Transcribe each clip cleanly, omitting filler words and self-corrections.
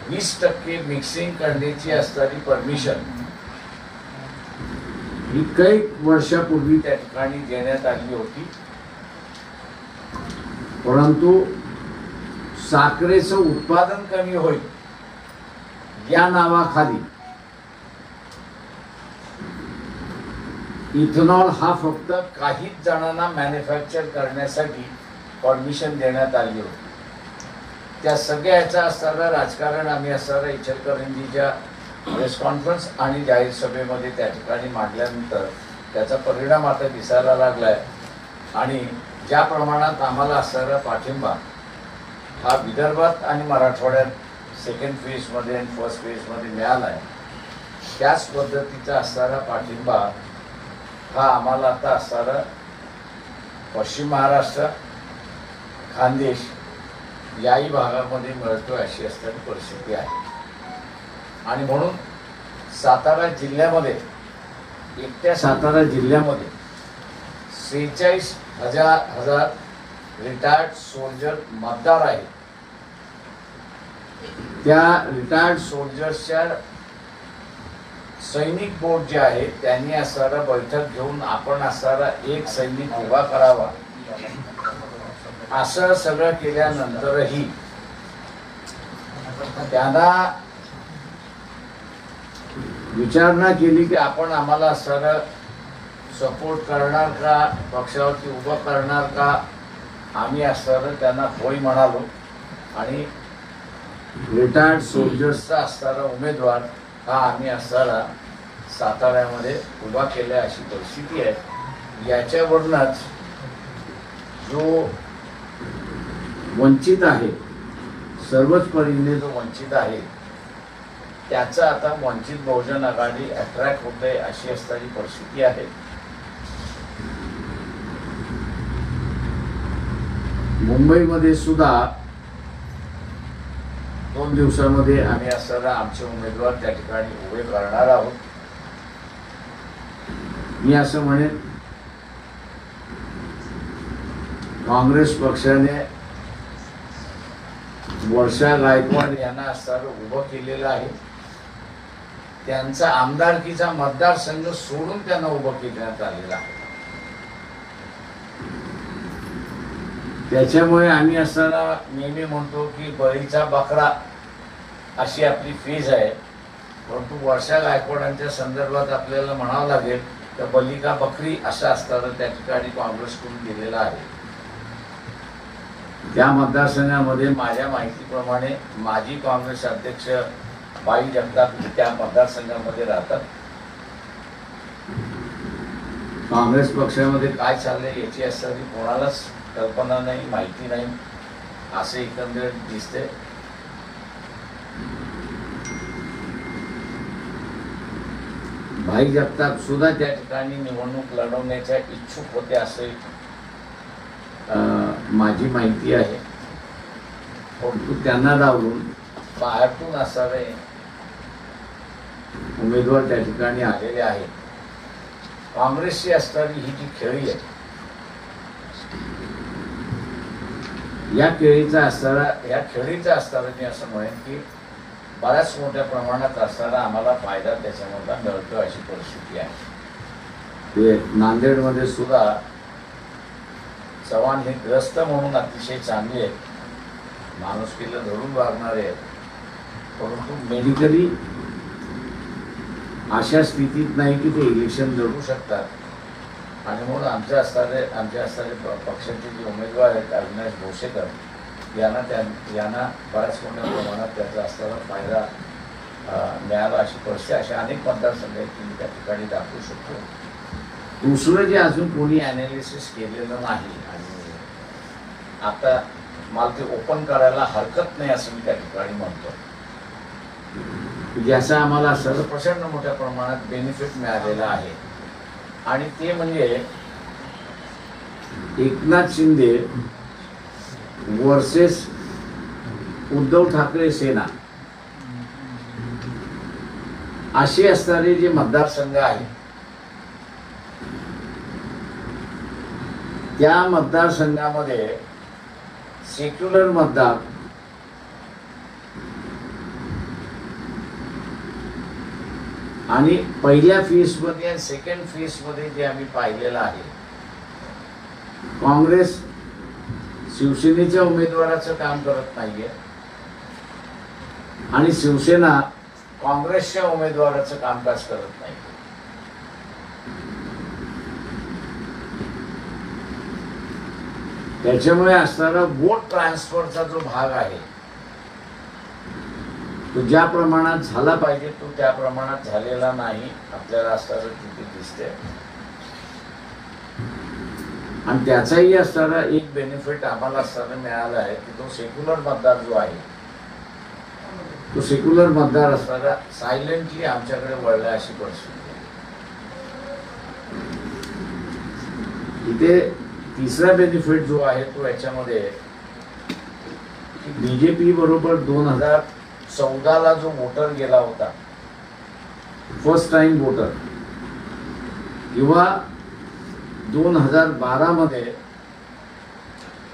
20% mixing करण्याची असणारी permission ही काही वर्षापूर्वी त्या ठिकाणी देण्यात आली होती, परंतु साखरेचं उत्पादन कमी होईल या नावाखाली इथेनॉल हा फक्त काहीच जणांना मॅन्युफॅक्चर करण्यासाठी परमिशन देण्यात आली होती. त्या सगळ्याचा असणारं राजकारण आम्ही असणारा इचलकरंजीच्या प्रेस कॉन्फरन्स आणि जाहीर सभेमध्ये त्या ठिकाणी मांडल्यानंतर त्याचा परिणाम आता दिसायला लागला आहे. आणि ज्या प्रमाणात आम्हाला असणारा पाठिंबा हा विदर्भात आणि मराठवाड्यात सेकंड फेजमध्ये आणि फर्स्ट फेजमध्ये मिळाला आहे, त्याच पद्धतीचा असणारा पाठिंबा हा आम्हाला आता असणारा पश्चिम महाराष्ट्र, खानदेश याही भागामध्ये मिळतो अशी असणारी परिस्थिती आहे. आणि म्हणून सातारा जिल्ह्यामध्ये, एकट्या सातारा जिल्ह्यामध्ये 46,000 रिटायर्ड सोल्जर मतदार आहेत. त्या रिटायर्ड सोल्जर्सच्या सैनिक बोर्ड जे आहे त्यांनी असणारा बैठक घेऊन आपण असणारा एक सैनिक उभा करावा असं सगळं केल्यानंतरही त्यांना विचारणा केली की आपण आम्हाला असणारा सपोर्ट करणार का, पक्षावरती उभं करणार का. आम्ही असणारं त्यांना होय म्हणालो आणि रिटायर्ड सोल्जर्सचा असणारा उमेदवार हा आम्ही असणारा साताऱ्यामध्ये उभा केला अशी परिस्थिती आहे. याच्यावरूनच जो वंचित आहे, सर्वच परीने जो वंचित आहे त्याचा आता वंचित बहुजन आघाडी अट्रॅक्ट होते अशी असणारी परिस्थिती आहे. मुंबईमध्ये सुद्धा 2 दिवसांमध्ये आम्ही असणारा आमचे उमेदवार त्या ठिकाणी उभे करणार आहोत. मी असं म्हणेन, काँग्रेस पक्षाने वर्षा गायकवाड यांना असणारं उभं केलेलं आहे. त्यांचा आमदारकीचा मतदारसंघ सोडून त्यांना उभं करण्यात आलेला आहे. त्याच्यामुळे आम्ही असताना नेहमी म्हणतो की बळीचा बकरा अशी आपली फीज आहे. परंतु वर्षा गायकवाडांच्या संदर्भात आपल्याला म्हणावं लागेल तर बली का बकरी असं असताना त्या ठिकाणी काँग्रेसकडून दिलेलं आहे. त्या मतदारसंघामध्ये माझ्या माहितीप्रमाणे माजी काँग्रेस अध्यक्ष बाई जगताप त्या मतदारसंघामध्ये राहतात. काँग्रेस पक्षामध्ये काय चाललंय याची असणारी कोणालाच कल्पना नाही, माहिती नाही असे एकंदरीत दिसते. भाई जगताप सुद्धा त्या ठिकाणी निवडणूक लढवण्याच्या इच्छुक होते असे माझी माहिती आहे. परंतु त्यांना डावलून बाहेरून असणारे उमेदवार त्या ठिकाणी आलेले आहेत. काँग्रेसची असणारी ही जी खेळी आहे, या खेळीचा असणारा मी असं म्हणेन की बऱ्याच मोठ्या प्रमाणात असणारा आम्हाला फायदा त्याच्यामधला मिळतो अशी परिस्थिती आहे. ते नांदेडमध्ये सुद्धा चव्हाण हे ग्रस्त म्हणून अतिशय चांगले आहेत, माणुसकीला धरून वागणारे आहेत. परंतु मेडिकली अशा स्थितीत नाही की ते इलेक्शन लढू शकतात. आणि म्हणून आमच्या असणारे पक्षाचे जे उमेदवार आहेत अविनाश भोसेकर यांना बऱ्याच मोठ्या प्रमाणात त्याचा असणारा फायदा मिळाला अशी परिस्थिती. अशा अनेक मतदारसंघ आहेत की मी त्या ठिकाणी दाखवू शकतो. दुसरं जे अजून कोणी ॲनालिसिस केलेलं नाही आणि आता मला ते ओपन करायला हरकत नाही असं मी त्या ठिकाणी म्हणतो, ज्याचा आम्हाला सर्व प्रचंड मोठ्या प्रमाणात बेनिफिट मिळालेला आहे. आणि ते म्हणजे एकनाथ शिंदे वर्सेस उद्धव ठाकरे सेना असे असणारे जे मतदारसंघ आहेत त्या मतदारसंघामध्ये सेक्युलर मतदार आणि पहिल्या फेजमध्ये आणि सेकंड फेजमध्ये जे आम्ही पाहिलेलं आहे, काँग्रेस शिवसेनेच्या उमेदवाराचं काम करत नाहीये आणि शिवसेना काँग्रेसच्या उमेदवाराचं कामकाज करत नाही. त्याच्यामुळे असणारा वोट ट्रान्सफरचा जो भाग आहे तो ज्या प्रमाणात झाला पाहिजे तो त्या प्रमाणात झालेला नाही आपल्याला असणारं तिथे दिसते. आणि त्याचाही असणारा एक बेनिफिट आम्हाला असताना मिळाला आहे की तो सेक्युलर मतदार जो आहे तो सेक्युलर मतदार असणारा सायलेंटली आमच्याकडे वळला अशी परिस्थिती आहे. इथे तिसरा बेनिफिट जो आहे तो याच्यामध्ये बीजेपी बरोबर 2014ला जो वोटर गेला होता, फर्स्ट टाइम वोटर, किंवा 2012 मध्ये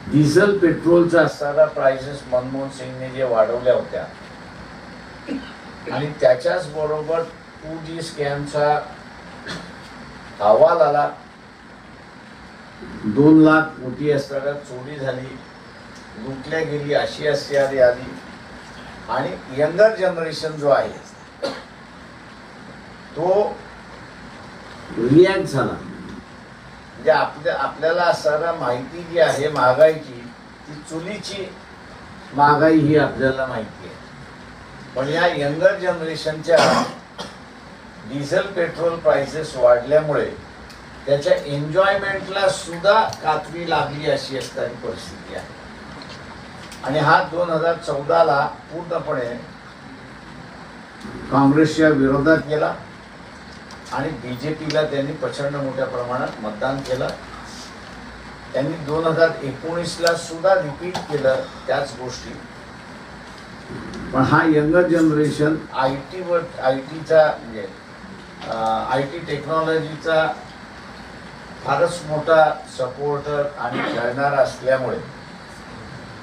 डिझेल पेट्रोलचा असणारा प्राइसेस मनमोहन सिंगने जे वाढवल्या होत्या आणि त्याच्याच बरोबर 2G स्कॅमचा अहवाल आला, 2 लाख कोटी असताना चोरी झाली, लुटल्या गेली अशी आली आणि यंगर जनरेशन जो आहे तो रिॲक्ट झाला. म्हणजे आपल्याला असणारा माहिती जी आहे महागाईची ती चुलीची महागाई ही आपल्याला माहिती आहे, पण या यंगर जनरेशनच्या डिझेल पेट्रोल प्राइसेस वाढल्यामुळे त्याच्या एन्जॉयमेंटला सुद्धा कात्री लागली अशी असणारी परिस्थिती आहे. आणि हा 2014ला पूर्णपणे काँग्रेसच्या विरोधात गेला आणि बीजेपीला त्यांनी प्रचंड मोठ्या प्रमाणात मतदान केलं. त्यांनी 2019ला सुद्धा रिपीट केलं त्याच गोष्टी. पण हा यंगर जनरेशन आयटीचा म्हणजे आयटी टेक्नॉलॉजीचा फारच मोठा सपोर्टर आणि खेळणारा असल्यामुळे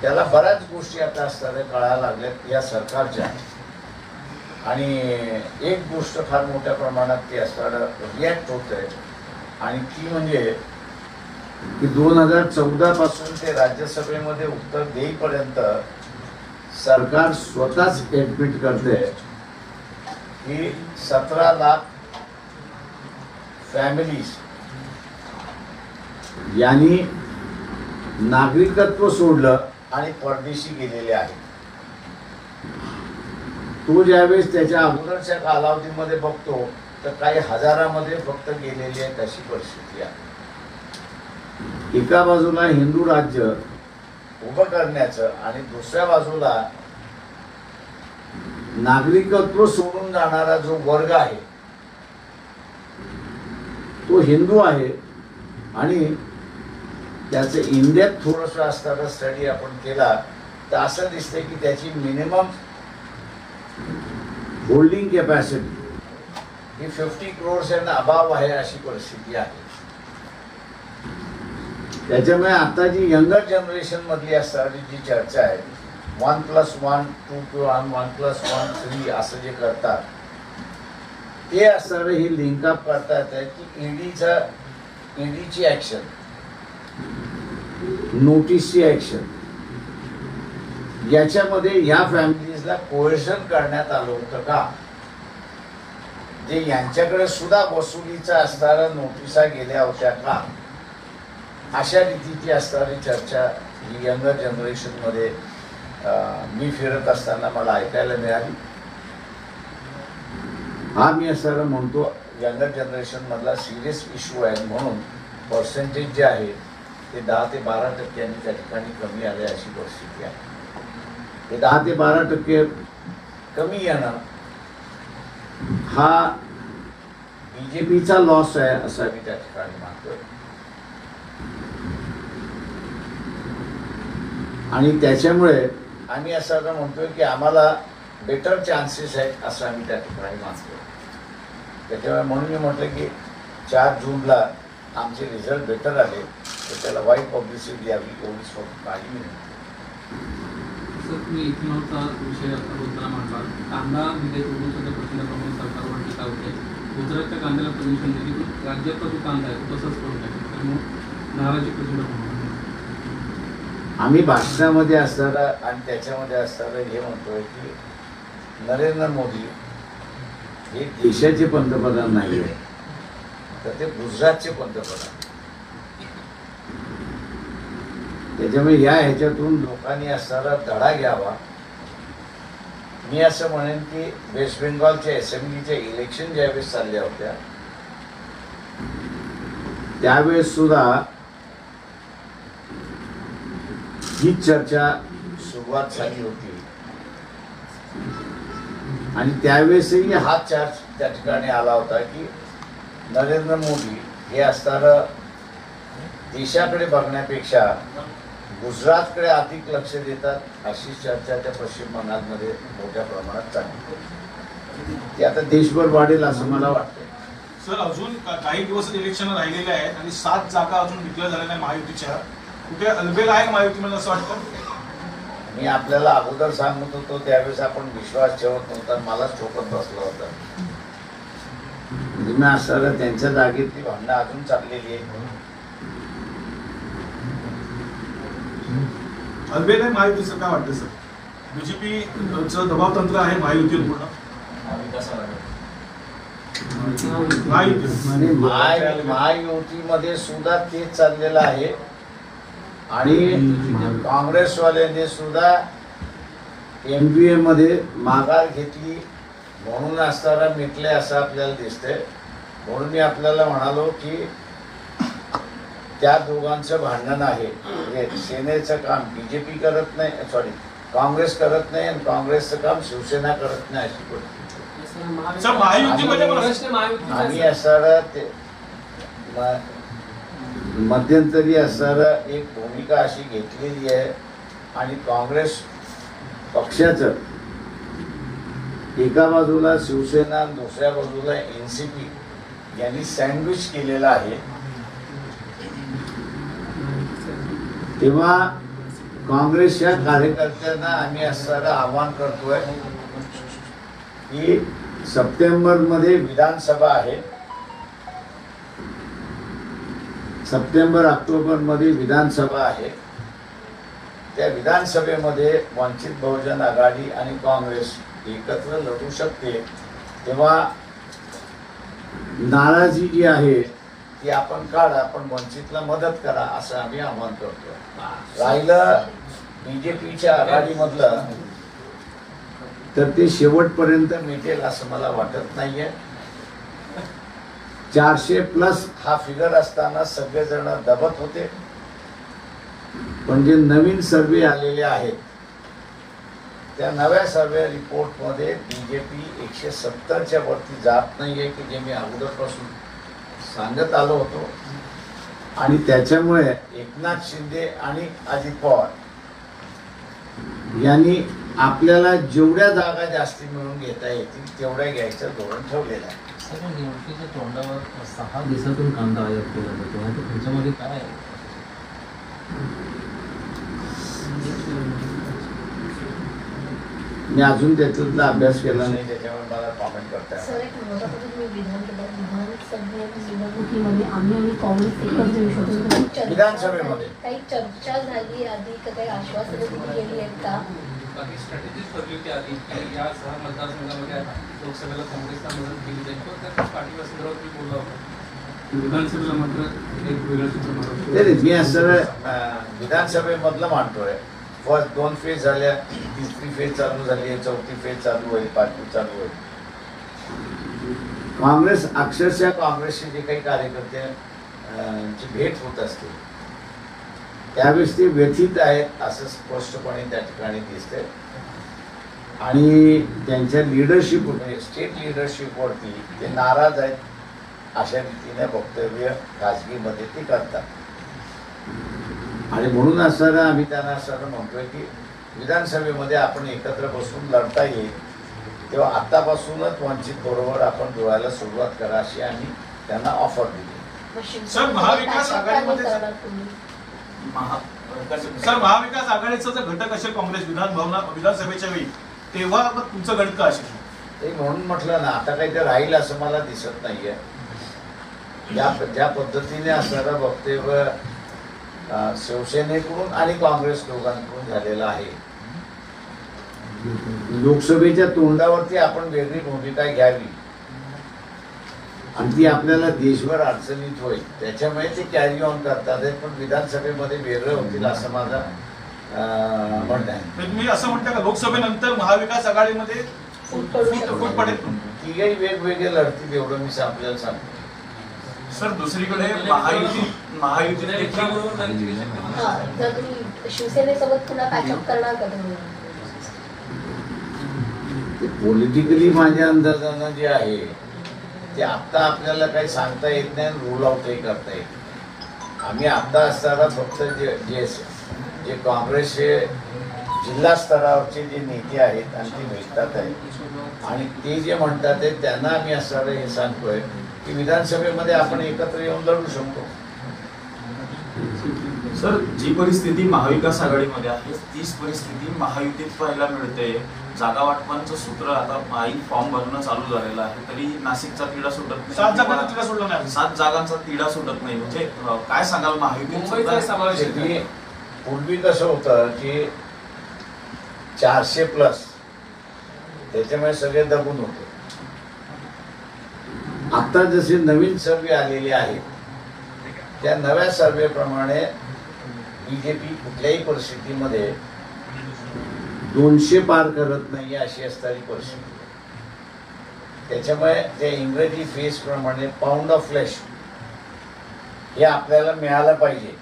त्याला बऱ्याच गोष्टी आता असताना कळायला लागल्यात या सरकारच्या. आणि एक गोष्ट फार मोठ्या प्रमाणात ती असताना रिॲक्ट होत आहे आणि ती म्हणजे की 2014 पासून ते राज्यसभेमध्ये उत्तर देईपर्यंत सरकार स्वतःच ऍडमिट करते की 17 लाख फॅमिलीज यांनी नागरिकत्व सोडलं आणि परदेशी गेलेले आहेत. तो ज्यावेळेस त्याच्या अगोदरच्या कालावधीमध्ये बघतो तर काही हजारामध्ये फक्त गेलेली आहे अशी परिस्थिती आहे. एका बाजूला हिंदू राज्य उभं करण्याचं आणि दुसऱ्या बाजूला नागरिकत्व सोडून जाणारा जो वर्ग आहे तो हिंदू आहे आणि त्याचं इंडियात थोडंसं असताना स्टडी आपण केला तर असं दिसतंय की त्याची minimum holding capacity he 50 crores and above आहे अशी परिस्थिती आहे. त्याच्यामुळे आता जी यंगर जनरेशन मधली असणारी जी चर्चा आहे 1+1 2 किंवा 1+1 3 असं जे करतात ते असणारे हे लिंकअप करतात की ईडीची ऍक्शन, नोटीसची ऍक्शन, याच्यामध्ये या फॅमिलीजला कोहेशन करण्यात आलं होतं का, जे यांच्याकडे सुद्धा वसुलीचा असणाऱ्या नोटिसा गेल्या होत्या का, अशा रीतीची असणारी चर्चा ही यंगर जनरेशनमध्ये मी फिरत असताना मला ऐकायला मिळाली. हा मी असं म्हणतो यंगर जनरेशन मधला सिरियस इश्यू आहे म्हणून पर्सेंटेज जे आहे ते 10 ते 12% त्या ठिकाणी कमी आले अशी परिस्थिती आहे. ते 10 ते 12% कमी येणं हा बीजेपीचा लॉस आहे असं मी त्या ठिकाणी मानतोय. आणि त्याच्यामुळे आम्ही असं म्हणतोय की आम्हाला बेटर चान्सेस आहेत असं आम्ही त्या ठिकाणी मानतोय. त्याच्यामुळे म्हणून मी म्हटलं की 4 जूनला आमचे रिझल्ट बेटर आले तर त्याला वाईट पब्लिसिटी द्यावी एवढीच माझी विनंती. सर तुम्ही इथेनॉलचा विषय बोलताना म्हटला कांदा निर्यात वरून सध्या प्रचंड प्रमाणात सरकारवर टीका होते. गुजरातच्या कांद्याला परमिशन दिली पण राज्यातला जो कांदा आहे तो तसंच करून टाकला, त्यामुळे नाराजी प्रचंड प्रमाणात. आम्ही भाषणामध्ये असताना आणि त्याच्यामध्ये असताना हे म्हणतोय की नरेंद्र मोदी हे देशाचे पंतप्रधान नाही आहे, तर ते गुजरातचे पंतप्रधान. त्याच्यामुळे या ह्याच्यातून लोकांनी असणारा धडा घ्यावा. मी असं म्हणेन की वेस्ट बेंगॉलच्या असेंब्लीच्या इलेक्शन ज्यावेळेस चालल्या होत्या त्यावेळेस सुद्धा ही चर्चा सुरुवात झाली होती आणि त्यावेळेसही हा चार्ज त्या ठिकाणी आला होता की नरेंद्र मोदी हे असणारं देशाकडे बघण्यापेक्षा गुजरातकडे अधिक लक्ष देतात, अशी चर्चा त्या पश्चिम बंगालमध्ये मोठ्या प्रमाणात चालली. ती आता देशभर वाढेल असं मला वाटतं. सर, अजून काही दिवस इलेक्शन राहिलेले आहेत आणि 7 जागा अजून डिक्लेअर झालेल्या नाही महायुतीच्या. कुठे अलबेला आहे महायुतीमध्ये असं वाटतं? मी आपल्याला अगोदर सांगत होतो त्यावेळेस आपण विश्वास ठेवत नव्हता, मलाच ठोकत बसला होता. म्हणजे मी असणारा त्यांच्या जागेतली भांडणं अजून चाललेली आहे. अलबेल आहे महायुतीचं, काय वाटतं सर? बीजेपीचं दबाव तंत्र आहे महायुतीवर पूर्ण. महायुतीमध्ये सुद्धा तेच चाललेलं आहे आणि काँग्रेसवाल्यांनी सुद्धा MBA मध्ये माघार घेतली म्हणून असताना मिटले असं आपल्याला दिसतंय. म्हणून मी आपल्याला म्हणालो की त्या दोघांचं भांडण आहे. म्हणजे सेनेचं काम बीजेपी करत नाही, सॉरी काँग्रेस करत नाही आणि काँग्रेसचं काम शिवसेना करत नाही अशी परिस्थिती. आम्ही असणारा ते मध्यंतरी असणारा एक भूमिका अशी घेतलेली आहे आणि काँग्रेस पक्षाचं एका बाजूला शिवसेना आणि दुसऱ्या बाजूला NCP यांनी सँडविच केलेलं आहे. तेव्हा काँग्रेसच्या कार्यकर्त्यांना आम्ही असणारं आवाहन करतोय की सप्टेंबरमध्ये विधानसभा आहे, सप्टेंबर-ऑक्टोबरमध्ये विधानसभा आहे. त्या विधानसभेमध्ये वंचित बहुजन आघाडी आणि काँग्रेस एकत्र लढू शकते. तेव्हा नाराजी जी आहे ती आपण काढा, पण वंचितला मदत करा असं आम्ही आवाहन करतो. राहिलं बीजेपीच्या आघाडीमधलं तर ते शेवटपर्यंत मिटेल असं मला वाटत नाहीये. 400+ हा फिगर असताना सगळेजण दबत होते, पण जे नवीन सर्वे आलेले आहेत त्या नव्या सर्वे रिपोर्टमध्ये बीजेपी 170च्या वरती जात नाहीये की जे मी अगोदरपासून सांगत आलो होतो. आणि त्याच्यामुळे एकनाथ शिंदे आणि अजित पवार यांनी आपल्याला जेवढ्या जागा जास्ती मिळून घेता येतील तेवढ्या घ्यायचं धोरण ठेवलेलं आहे. सर, निवडणुकीच्या तोंडावर 6 दिवसातून कांदा आयात केला जातो आणि त्याच्यामध्ये काय आहे? मी अजून त्याच्यातला अभ्यास केला नाही, त्याच्यावर मला कॉमेंट करता येईल. सर, एक महत्त्वाचं तुम्ही विधानसभेत निवडणुकीमध्ये आम्ही आणि काँग्रेस एकच येऊ शकतो. विधानसभेमध्ये काही चर्चा झाली आधी का काही आश्वासनं दिली गेली आहेत का? बाकी स्ट्रॅटेजी ठरली होती आधी की या 6 मतदारसंघामध्ये लोकसभेला काँग्रेसला मदत केली जाईल, पण त्या पाठिंबा संदर्भात मी बोलला होता. विधानसभेला मात्र एक वेगळं चित्र. मी असं विधानसभेमधलं मानतोय. फर्स्ट 2 फेज झाल्या, 3री फेज चालू झाली आहे, 4थी फेज चालू होईल, 5वी चालू होईल. काँग्रेस अक्षरशः काँग्रेसचे जे काही कार्यकर्ते ची भेट होत असते त्यावेळेस ते व्यथित आहेत असं स्पष्टपणे त्या ठिकाणी दिसते. आणि त्यांच्या लिडरशिप स्टेट लिडरशिपवरती ते नाराज आहेत अशा रीतीने वक्तव्य खाजगीमध्ये ते करतात. आणि म्हणून असताना आम्ही त्यांना असं म्हणतोय की विधानसभेमध्ये आपण एकत्र बसून लढता येईल, तेव्हा आतापासूनच वंचित बरोबर आपण जुळायला सुरुवात करा अशी आम्ही त्यांना ऑफर दिली. सर, महाविकास आघाडीमध्ये सर, महाविकास आघाडीचा जर घटक असेल काँग्रेस विधानसभेच्या वेळी, तेव्हा मग तुमचं गणित का असेल? ते म्हणून म्हटलं ना, आता काही ते राहील असं मला दिसत नाहीये. ज्या पद्धतीने असणारा वक्तव्य शिवसेनेकडून आणि काँग्रेस दोघांकडून झालेला आहे, लोकसभेच्या तोंडावरती आपण वेगळी भूमिका घ्यावी आणि ती आपल्याला देशभर अडचणीत होईल, त्याच्यामुळे ते कॅरी ऑन करतात. पण विधानसभेमध्ये वेगळं होतील असं माझं म्हणणं आहे. तुम्ही असं म्हणता का लोकसभेनंतर महाविकास आघाडीमध्ये फूट पडेल? तिघही वेगवेगळे लढतील एवढं मी आपल्याला सांगतो. सर, दुसरीकडे महायुती जर तुम्ही शिवसेनेसोबत पुन्हा पॅचअप करणार का तुम्ही? पॉलिटिकली माझ्या अंदाजानं जे आहे ते आत्ता आपल्याला काही सांगता येत नाही, रूल आउटही करता येत नाही. आम्ही आत्ता असताना फक्त जे काँग्रेसचे जिल्हा स्तरावरचे जे नेते आहेत आणि ते भेटतात आहेत आणि ते जे म्हणतात आहे त्यांना आम्ही असणारं हे सांगतोय की विधानसभेमध्ये आपण एकत्र येऊन लढू शकतो. सर, जी परिस्थिती महाविकास आघाडीमध्ये आहे तीच परिस्थिती महायुतीत पाहायला मिळते. जागा वाटपांचं सूत्र आता फॉर्म भरणं चालू झालेलं आहे, तरी नाशिकचा तिढा सुटत नाही. 7 जागांचा तिढा सुटला नाही. 7 जागांचा तिढा सुटत नाही. म्हणजे काय सांगाल महायुतीत? पूर्वी कसं होतं की 400+ त्याच्यामुळे सगळे दबून होते. आता जसे नवीन सर्वे आलेले आहेत त्या नव्या सर्वेप्रमाणे बीजेपी कुठल्याही परिस्थितीमध्ये 200 पार करत नाही अशी असणारी परिस्थिती. त्याच्यामुळे त्या इंग्रजी फेसप्रमाणे पाऊंड ऑफ फ्लेश हे आपल्याला मिळालं पाहिजे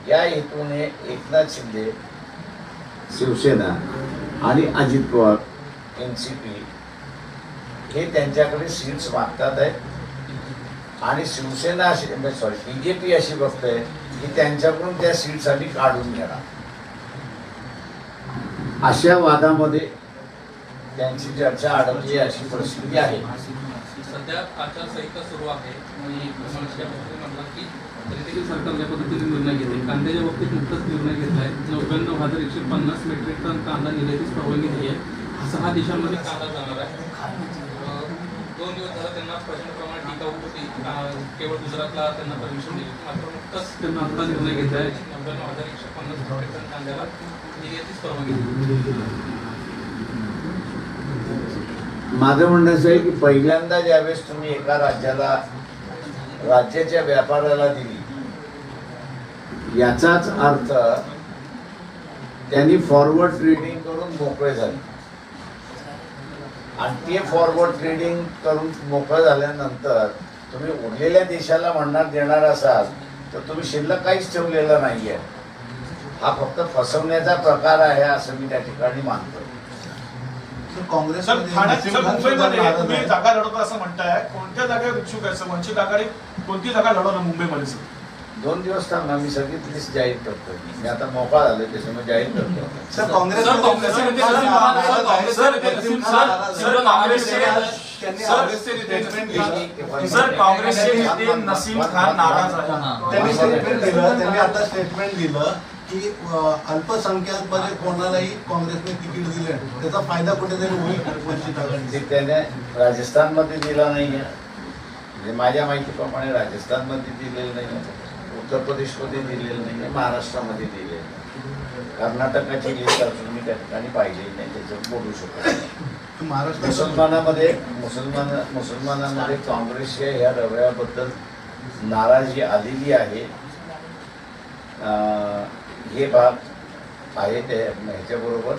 या हेतूने एकनाथ शिंदे शिवसेना आणि अजित पवार NCP हे त्यांच्याकडे सीट्स मागतात आहेत आणि शिवसेना अशी BJP अशी बघतंय की त्यांच्याकडून त्या सीट्स आम्ही काढून घेणार. अशा वादामध्ये त्यांची चर्चा अडकली अशी परिस्थिती आहे. सध्या आचारसंहिता सुरू आहे आणि म्हटलं की तरी सरकार ज्या पद्धतीने निर्णय घेते, कांद्याच्या बाबतीत नुकताच निर्णय घेतला आहे. 99,150 मेट्रिक टन कांदा निर्यातीस परवानगी दिली आहे. 6 देशांमध्ये कांदा जाणार आहे. 2 दिवस झाला त्यांना प्रचंड प्रमाणात टीका होत होती, केवळ गुजरातला त्यांना परमिशन दिली. मात्र नुकताच त्यांना आता निर्णय घेतला आहे 99,150 मेट्रिक टन कांद्याला निर्यातीस परवानगी दिली. माझं म्हणणं असं आहे की पहिल्यांदा ज्यावेळेस तुम्ही एका राज्याच्या व्यापाऱ्याला दिली याचाच अर्थ त्यांनी फॉरवर्ड ट्रेडिंग करून मोकळे झाले आणि ते फॉरवर्ड ट्रेडिंग करून मोकळं झाल्यानंतर तुम्ही उरलेल्या देशाला म्हणणार देणार असाल तर तुम्ही शिल्लक काहीच ठेवलेलं नाहीये. हा फक्त फसवण्याचा प्रकार आहे असं मी त्या ठिकाणी मानतो. काँग्रेस मुंबईमध्ये तुम्ही जागा लढवता असं म्हणताय, कोणत्या जागेवर इच्छुक आहे? वंचित आघाडी कोणती जागा लढवणार मुंबईमध्ये? सर 2 दिवस थांबा, मी सगळीच लिस्ट जाहीर करतो. मी आता मोकळा झालो त्याच्यामुळे जाहीर करतो. सर, काँग्रेस काँग्रेसचे नेते नसीम खान नाराज आहे. त्यांनी आता स्टेटमेंट दिलं की अल्पसंख्याकमध्ये कोणालाही काँग्रेसने तिकीट दिले, त्याचा फायदा कुठेतरी होईल वंचित आघाडी. त्याने राजस्थानमध्ये दिला नाही आहे, म्हणजे माझ्या माहितीप्रमाणे राजस्थानमध्ये दिलेलं नाही, उत्तर प्रदेशमध्ये दिलेलं नाही, महाराष्ट्रामध्ये दिलेलं नाही. कर्नाटकाची लिस्ट अजून मी त्या ठिकाणी पाहिजे नाही, त्याच्यावर बोलू शकतो. मुसलमानांमध्ये काँग्रेसच्या ह्या रवैयाबद्दल नाराजी आलेली आहे. हे भाग आहे ह्याच्याबरोबर,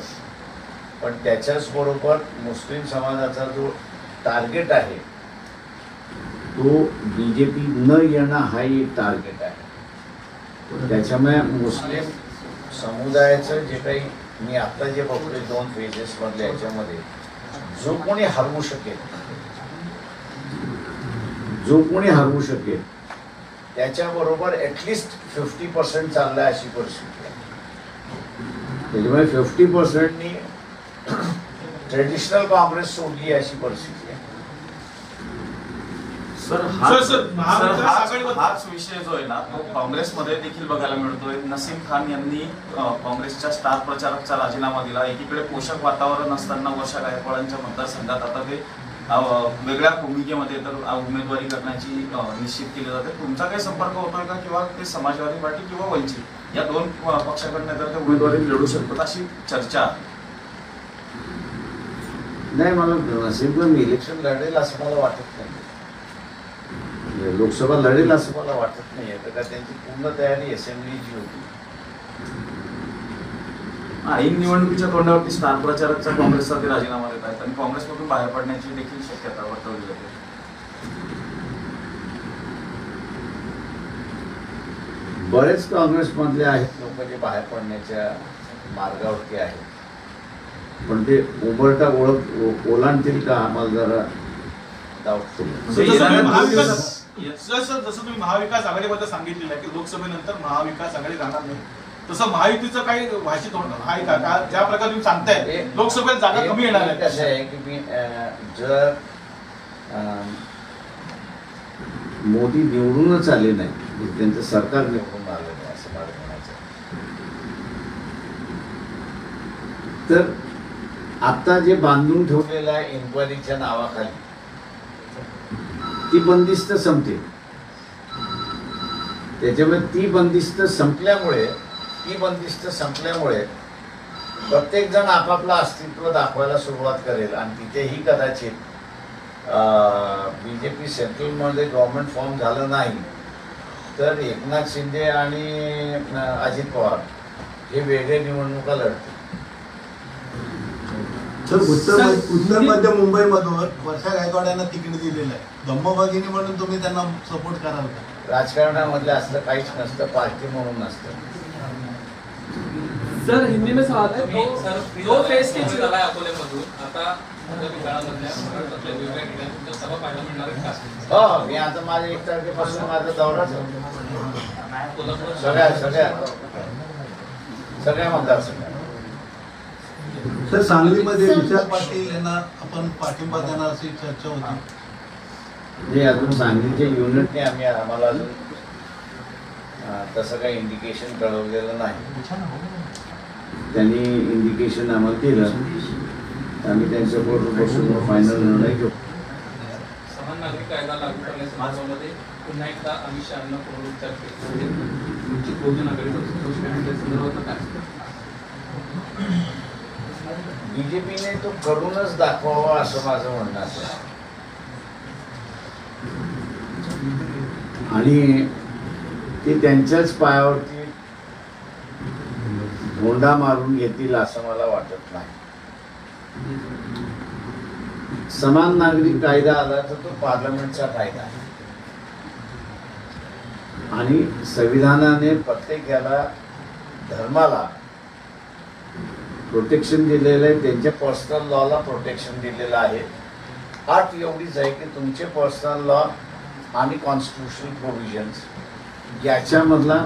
पण त्याच्याच बरोबर मुस्लिम समाजाचा जो टार्गेट आहे तो BJP न येणं हा एक टार्गेट आहे. त्याच्यामुळे मुस्लिम समुदायाचं जे काही मी आता जे बघतोय 2 फेजेसमधल्या याच्यामध्ये जो कोणी हरवू शकेल त्याच्याबरोबर ॲटलिस्ट 50% चाललाय अशी परिस्थिती आहे. त्याच्यामुळे 50%नी ट्रेडिशनल काँग्रेस सोडली अशी परिस्थिती आहे. सर हाच विषय जो आहे ना तो काँग्रेसमध्ये देखील बघायला मिळतोय. नसीम खान यांनी काँग्रेसच्या स्टार प्रचारकचा राजीनामा दिला. एकीकडे पोषक वातावरण असताना वर्षा गायकवाडांच्या मतदारसंघात आता ते वेगळ्या भूमिकेमध्ये तर उमेदवारी करण्याची निश्चित केली जाते. तुमचा काही संपर्क होतोय का किंवा ते समाजवादी पार्टी किंवा वंचित या दोन पक्षाकडनं तर ते उमेदवारी लढू शकतात अशी चर्चा? नाही, मला नसीबगंज इलेक्शन लढेल असं मला वाटत नाही. लोकसभा लढेल असं मला वाटत नाही. तर का त्यांची पूर्ण तयारी असेंब्लीची होती. ऐन निवडणुकीच्या तोंडावरती स्टार प्रचारकचा काँग्रेसचा ते राजीनामा देत आहेत आणि काँग्रेसमधून बाहेर पडण्याची देखील शक्यता वर्तवली जाते. बरेच काँग्रेसमधले आहेत लोक जे बाहेर पडण्याच्या मार्गावरती आहेत. पण ते उंबरठा ओलांडतील का आम्हाला जरा जसं तुम्ही महाविकास आघाडीबद्दल सांगितलेलं आहे की लोकसभेनंतर महाविकास आघाडी राहणार नाही, तसं महायुतीचं काही भाषित आहे का? ज्या प्रकारे तुम्ही सांगताय लोकसभेत जागा कमी येणार आहे. कसं आहे की मी जर मोदी निवडूनच आले नाही, त्यांचं सरकार निवडून आलं नाही असं मला म्हणायचं, तर आता जे बांधून ठेवलेलं आहे इन्क्वायरीच्या नावाखाली ती बंदिस्त संपते. त्याच्यामुळे ती बंदिस्त संपल्यामुळे प्रत्येक जण आपापलं अस्तित्व दाखवायला सुरुवात करेल आणि तिथेही कदाचित बीजेपी सेंट्रलमध्ये गव्हर्नमेंट फॉर्म झालं नाही तर एकनाथ शिंदे आणि अजित पवार हे वेगळे निवडणुका लढतील. सर उत्तर मध्य मुंबईमधून वर्षा गायकवाड यांना तिकीट दिलेलं आहे. धम्मभगिनी म्हणून तुम्ही त्यांना सपोर्ट कराल का? राजकारणामधलं असलं काहीच नसतं, पार्टी म्हणून नसतं. सर हिंदी में सवाल है. दो फेज के झाला आहे अकोल्यामधून. आता काळामधल्या महाराष्ट्रातल्या वेगवेगळ्या ठिकाणी तुमच्या सभा पाहायला मिळणार आहेत का? हो, मी आता माझ्या 1 तारखेपासून माझा दौराच सगळ्या मतदारसंघात. सर सांगलीमध्ये विशाल पाटील यांना आपण पाठिंबा देणार अशी चर्चा होती. जे अजून सांगलीच्या युनिटने आम्हाला अजून तसं काही इंडिकेशन कळवलेलं नाही. त्यांनी इंडिकेशन आम्हाला दिलं, आम्ही त्यांच्याबरोबर बसून फायनल निर्णय घेऊ. समान नागरिक कायदा लागू करण्यासंदर्भामध्ये पुन्हा एकदा अमित शहांना पुनरुच्चार केले. वंचित बहुजन आघाडीचा संदर्भात काय? बीजेपीने तो करूनच दाखवावा असं माझं म्हणणं आहे. आणि ते त्यांच्याच पायावरती धोंडा मारून घेतील असं मला वाटत नाही. समान नागरिक कायदा आला तर तो पार्लमेंटचा कायदा आहे आणि संविधानाने प्रत्येक याला धर्माला प्रोटेक्शन दिलेलं आहे. त्यांच्या पर्सनल लॉला प्रोटेक्शन दिलेलं आहे. अट एवढीच आहे की तुमचे पर्सनल लॉ आणि कॉन्स्टिट्यूशनल प्रोव्हिजन्स याच्यामधला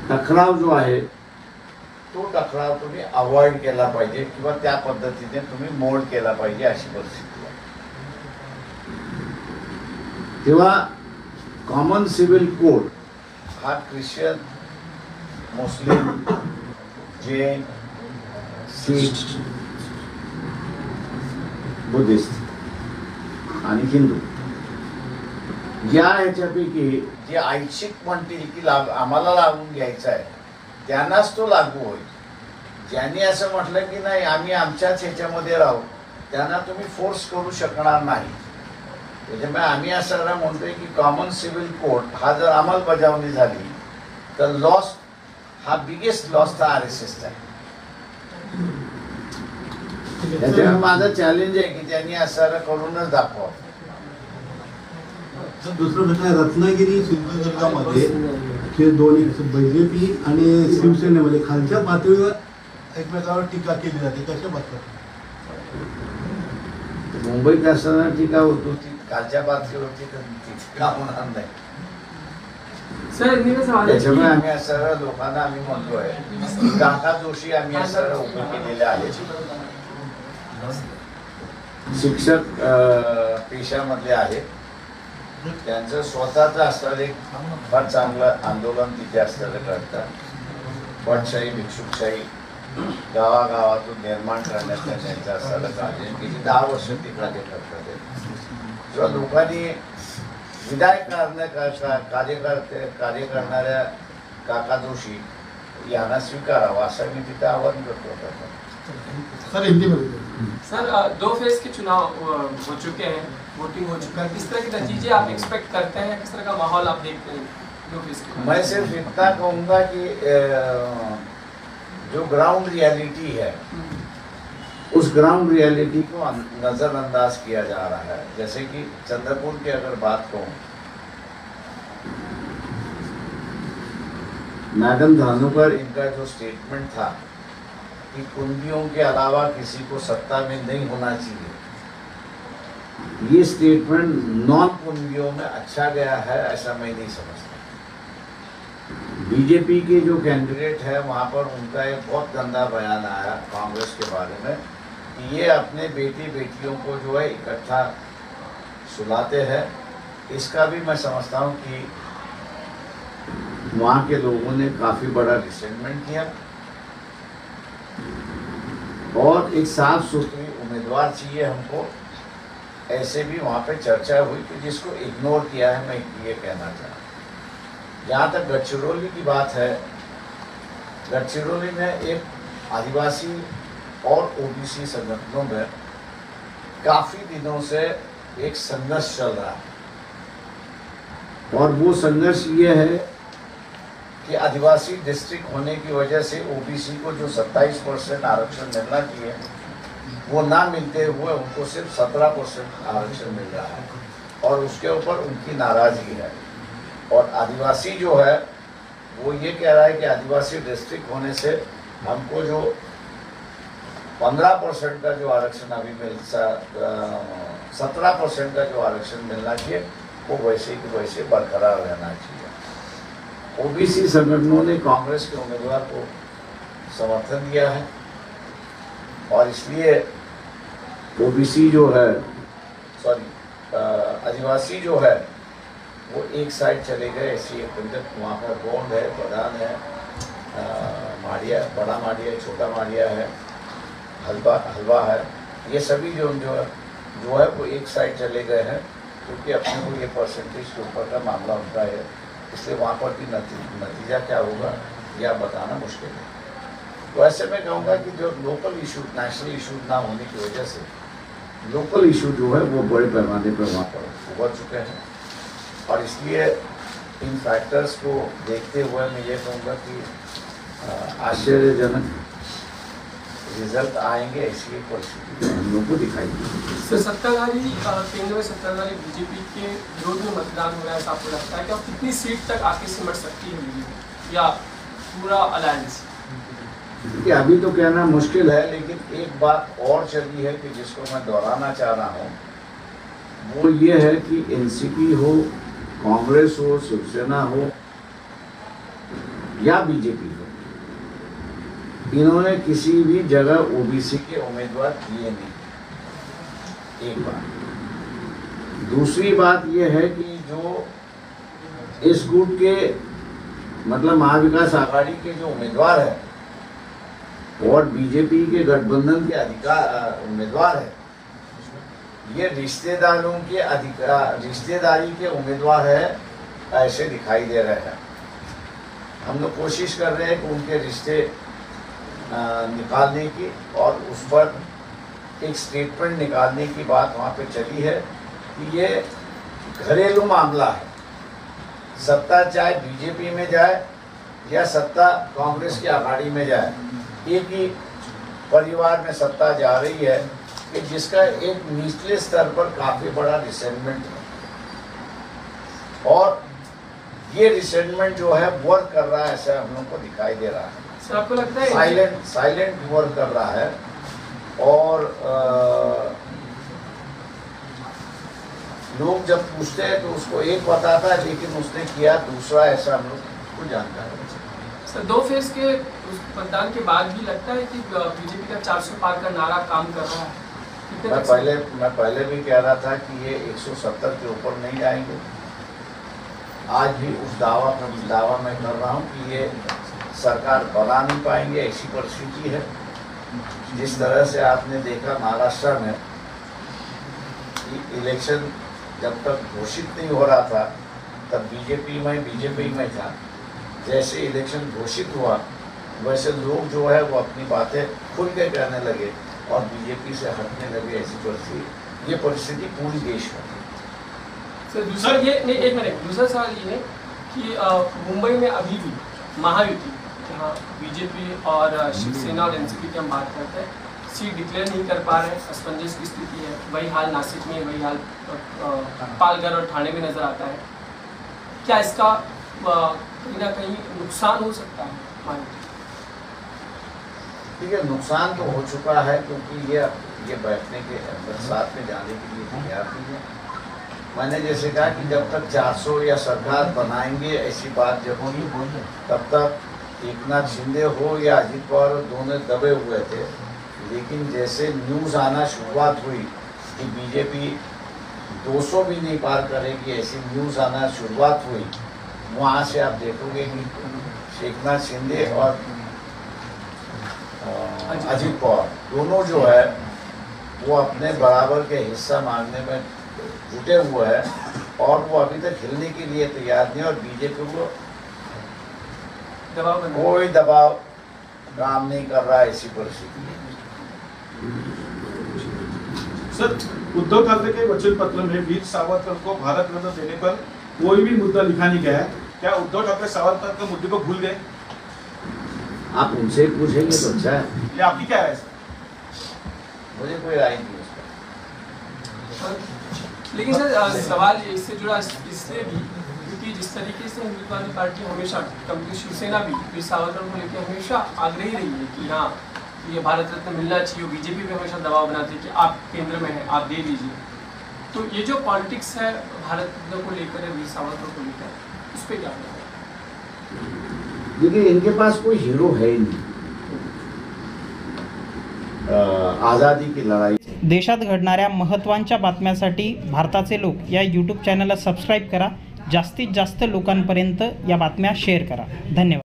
टकराव जो आहे तो टकराव तुम्ही अवॉइड केला पाहिजे किंवा त्या पद्धतीने तुम्ही मोल्ड केला पाहिजे अशी परिस्थिती आहे. तेव्हा कॉमन सिव्हिल कोड हा ख्रिश्चन, मुस्लिम, जैन, शीख, बुद्धिस्ट आणि हिंदू या ह्याच्यापैकी जे ऐच्छिक म्हणतील की आम्हाला लागून घ्यायचं आहे त्यांनाच तो लागू होईल. ज्यांनी असं म्हटलं की नाही आम्ही आमच्याच ह्याच्यामध्ये राहू त्यांना तुम्ही फोर्स करू शकणार नाही. त्याच्यामुळे आम्ही असं म्हणतोय की कॉमन सिव्हिल कोड हा जर अंमलबजावणी झाली तर लॉस हा बिगेस्ट लॉस तर RSSचा आहे. त्याच्यामुळे माझं चॅलेंज आहे की त्यांनी असं करूनच दाखवा. दुसरं प्रश्न आहे, रत्नागिरी सिंधुदुर्गामध्ये हे दोन्ही बीजेपी आणि शिवसेनेमध्ये खालच्या पातळीवर एकमेकावर टीका केली जाते, कशा बघतात? मुंबईत असताना टीका होतो ती खालच्या पातळीवरती टीका होणार नाही. सर हिंदी में सवाल है. त्याच्यामुळे आम्ही असं लोकांना आम्ही म्हणतोय की काका जोशी आम्ही असं उभे केलेले आहेत. शिक्षक पेशामधले आहेत त्यांचं स्वतःचं असणारं एक फार चांगलं आंदोलन तिथे असलेलं करतात. पटशाही भिक्षुकशाही गावागावातून निर्माण करण्याचं त्यांचं असलेलं कार्य गेली 10 वर्ष ते कार्य करतात. किंवा लोकांनी विधायक कार्य करणाऱ्या काका जोशी यांना स्वीकारावा असं मी तिथे आवाहन करतो. सर हिंदी में सर 2 फेज के चुनाव हो चुके हैं, वोटिंग हो चुका है, किस तरह के नतीजे आप एक्सपेक्ट करते हैं, किस तरह का माहौल आप देखते हैं 2 फेज के? मैं सिर्फ इतना कहूँगा कि जो ग्राउंड रियलिटी है उस ग्राउंड रियलिटी को नज़रअंदाज किया जा रहा है. जैसे कि चंद्रपुर की अगर बात कहूँ, मैडम धानोकर इनका जो स्टेटमेंट था कि कुंबियों के अलावा किसी को सत्ता में नहीं होना चाहिए, ये स्टेटमेंट नॉन कुंबियों में अच्छा गया है ऐसा मैं नहीं समझता. बीजेपी के जो कैंडिडेट है वहाँ पर उनका एक बहुत गंदा बयान आया कांग्रेस के बारे में कि ये अपने बेटी बेटियों को जो है इकट्ठा सुलाते हैं. इसका भी मैं समझता हूँ कि वहाँ के लोगों ने काफ़ी बड़ा रिसेंटमेंट किया और एक साफ सुथरी उम्मीदवार चाहिए हमको. ऐसे भी वहाँ पे चर्चा हुई कि जिसको इग्नोर किया है, मैं ये कहना चाहता हूँ. जहाँ तक गढ़चिरौली की बात है, गढ़चिरौली में एक आदिवासी और ओबीसी संगठनों में काफ़ी दिनों से एक संघर्ष चल रहा है और वो संघर्ष ये है कि आदिवासी डिस्ट्रिक्ट होने की वजह से ओबीसी को जो 27% आरक्षण मिलना चाहिए वो ना मिलते हुए उनको सिर्फ 17% आरक्षण मिल रहा है और उसके ऊपर उनकी नाराज़गी है. और आदिवासी जो है वो ये कह रहा है कि आदिवासी डिस्ट्रिक्ट होने से हमको जो 15% का जो आरक्षण अभी 17% का जो आरक्षण मिलना चाहिए वो वैसे कि वैसे बरकरार रहना चाहिए. ओबीसी संगठनों ने कांग्रेस के उम्मीदवार को समर्थन दिया है और इसलिए ओबीसी जो है आदिवासी जो है वो एक साइड चले गए. ऐसी वहाँ पर गोंड है, प्रधान है, माड़िया, बड़ा माड़िया, छोटा माड़िया है, हलवा है, ये सभी जो है वो एक साइड चले गए हैं क्योंकि अपने को ये परसेंटेज के ऊपर का मामला उनका है. इसलिए वहाँ पर भी नतीजा क्या होगा यह बताना मुश्किल है. तो ऐसे में कहूँगा कि जो लोकल इशू नेशनल इशू ना होने की वजह से लोकल इशू जो है वो बड़े पैमाने पर वहाँ पर उभर चुके हैं और इसलिए इन फैक्टर्स को देखते हुए मैं ये कहूँगा कि आश्चर्यजनक रिजल्ट आएंगे. ऐसी एक परिस्थिति हम लोग को दिखाई दी. सर सत्ताधारी केंद्र में सत्ताधारी बीजेपी के विरोध में मतदान हो रहा है, आपको लगता है कि अब कितनी सीट तक आके सिमट सकती है बीजेपी या पूरा अलायंस? कि अभी तो कहना मुश्किल है, लेकिन एक बात और चली है कि जिसको मैं दोहराना चाह रहा हूँ वो ये है कि एनसीपी हो, कांग्रेस हो, शिवसेना हो या बीजेपी हो, इन्होंने किसी भी जगह ओबीसी के उम्मीदवार दिए नहीं. एक बात. दूसरी बात यह है कि जो इस गुट के मतलब महाविकास आघाड़ी के जो उम्मीदवार है और बीजेपी के गठबंधन के उम्मीदवार है, ये रिश्तेदारों के रिश्तेदारी के उम्मीदवार है ऐसे दिखाई दे रहे हैं. हम लोग कोशिश कर रहे हैं कि उनके रिश्ते निकालने की और उस पर एक स्टेटमेंट निकालने की बात वहाँ पे चली है कि ये घरेलू मामला है. सत्ता चाहे बीजेपी में जाए या सत्ता कांग्रेस की आघाड़ी में जाए, एक ही परिवार में सत्ता जा रही है कि जिसका एक निचले स्तर पर काफ़ी बड़ा रिसेंटमेंट है और ये रिसेंटमेंट जो है वर्क कर रहा है ऐसा हम लोग को दिखाई दे रहा है. सर आपको लगता है साइलेंट वर्क कर रहा है और लोग जब पूछते हैं तो उसको एक बताता है लेकिन उसने किया दूसरा, ऐसा हम लोग को जानकारी है. सर 2 फेज के मतदान के बाद भी लगता है कि बीजेपी का 400 पार का नारा काम कर रहा है? कितने तक मैं पहले भी कह रहा था कि ये 170 के ऊपर नहीं जाएंगे। आज भी उस दावा मैं कर रहा हूँ कि ये सरकार बना नहीं पाएंगे, ऐसी परिस्थिति है। जिस तरह से आपने देखा महाराष्ट्र में इलेक्शन जब तक घोषित नहीं हो रहा था तब बीजेपी में था। जैसे इलेक्शन घोषित हुआ वैसे लोग जो है वो अपनी बातें खुल के कहने लगे और बीजेपी से हटने लगे। ऐसी परिस्थिति, ये परिस्थिति पूरी देश में थी। सर दूसरा ये नहीं, एक मिनट, दूसरा सवाल ये है कि मुंबई में अभी भी महायुति, जहाँ बीजेपी और शिवसेना और एनसीपी की हम बात करते हैं, सीट डिक्लेयर नहीं कर पा रहे हैं, असमंजस की स्थिति है। वही हाल नासिक में, वही हाल पालघर और ठाणे में नजर आता है। क्या इसका कहीं ना कहीं नुकसान हो सकता है महायुति? ठीक है, नुकसान तो हो चुका है क्योंकि ये बैठने के साथ में जाने के लिए तैयार नहीं है। मैंने जैसे कहा कि जब तक 400 या सरकार बनाएंगे ऐसी बात जब होगी तब तक एकनाथ शिंदे हो या अजित पवार दोनों दबे हुए थे। लेकिन जैसे न्यूज़ आना शुरुआत हुई कि बीजेपी 200 भी नहीं पार करेगी, ऐसी न्यूज़ आना शुरुआत हुई, वहाँ से आप देखोगे कि एकनाथ शिंदे और अजित पवार दोनों जो है वो अपने बराबर के हिस्सा मांगने में जुटे हुए हैं और वो अभी तक हिलने के लिए तैयार नहीं। और बीजेपी को कोई दबाव काम नहीं कर रहा है, ऐसी परिस्थिति है। सर, उद्धव ठाकरे के वचन पत्र में वीर सावरकर को भारत रत्न देने पर कोई भी मुद्दा लिखा नहीं गया है। क्या उद्धव ठाकरे सावरकर के मुद्दे को भूल गए? आप उनसे पूछेंगे तो अच्छा है। ये आपकी क्या है? मुझे कोई राय नहीं है। लेकिन सर सवाल इससे जुड़ा इसलिए भी क्योंकि जिस तरीके से हिंदुत्ववादी पार्टी हमेशा, कम्युनिस्ट शिवसेना भी वीर सावरकर को लेकर हमेशा आग्रही रही है कि हाँ ये भारत रत्न मिलना चाहिए। बीजेपी भी हमेशा दबाव बनाती है कि आप केंद्र में हैं, आप दे दीजिए। तो ये जो पॉलिटिक्स है भारत रत्न को लेकर, वीर सावरकर को लेकर, उस पर क्या कहना है? देखिए, इनके पास कोई हीरो है ही नहीं। आझादी की लढाई। देशात घडणाऱ्या महत्त्वाच्या बातम्यांसाठी भारताचे लोक या यूट्यूब चॅनलला सबस्क्राईब करा. जास्तीत जास्त लोकांपर्यंत या बातम्या शेअर करा. धन्यवाद.